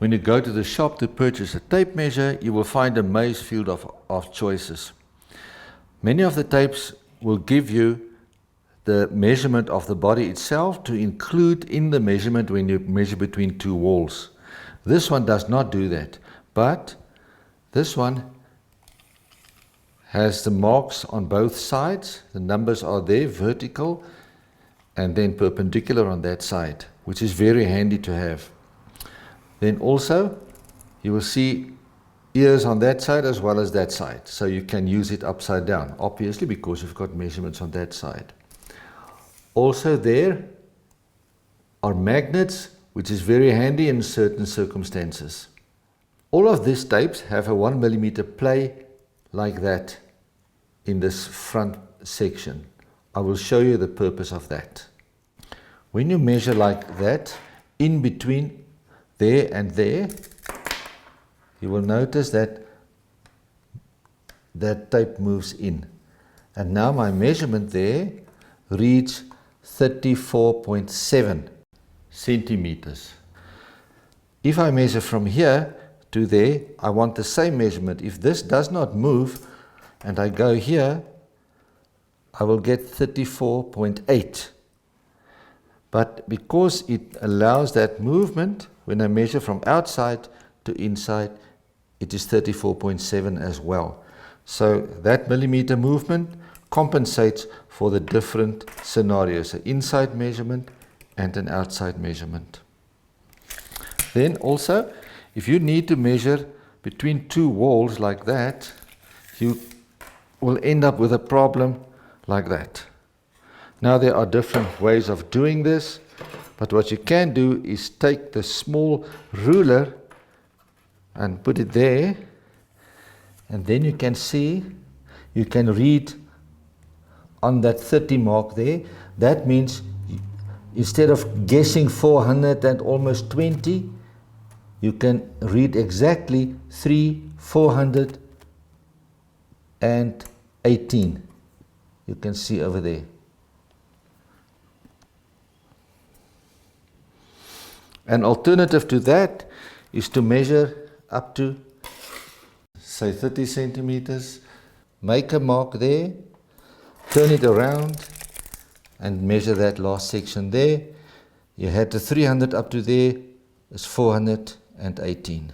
When you go to the shop to purchase a tape measure, you will find a maze field of choices. Many of the tapes will give you the measurement of the body itself to include in the measurement when you measure between two walls. This one does not do that, but this one has the marks on both sides. The numbers are there, vertical, and then perpendicular on that side, which is very handy to have. Then also, you will see ears on that side as well as that side. So you can use it upside down, obviously, because you've got measurements on that side. Also there are magnets, which is very handy in certain circumstances. All of these tapes have a 1 millimeter play like that in this front section. I will show you the purpose of that. When you measure like that, in between there and there, you will notice that that tape moves in. And now my measurement there reads 34.7 centimeters. If I measure from here to there, I want the same measurement. If this does not move and I go here, I will get 34.8. But because it allows that movement, when I measure from outside to inside, it is 34.7 as well. So that millimeter movement compensates for the different scenarios, an inside measurement and an outside measurement. Then also, if you need to measure between two walls like that, you will end up with a problem like that. Now there are different ways of doing this, but what you can do is take the small ruler and put it there, and then you can see, you can read on that 30 mark there. That means instead of guessing 400 and almost 20, you can read exactly 418. You can see over there. An alternative to that is to measure up to, say, 30 centimeters, make a mark there, turn it around and measure that last section there. You had the 300 up to there, is 418.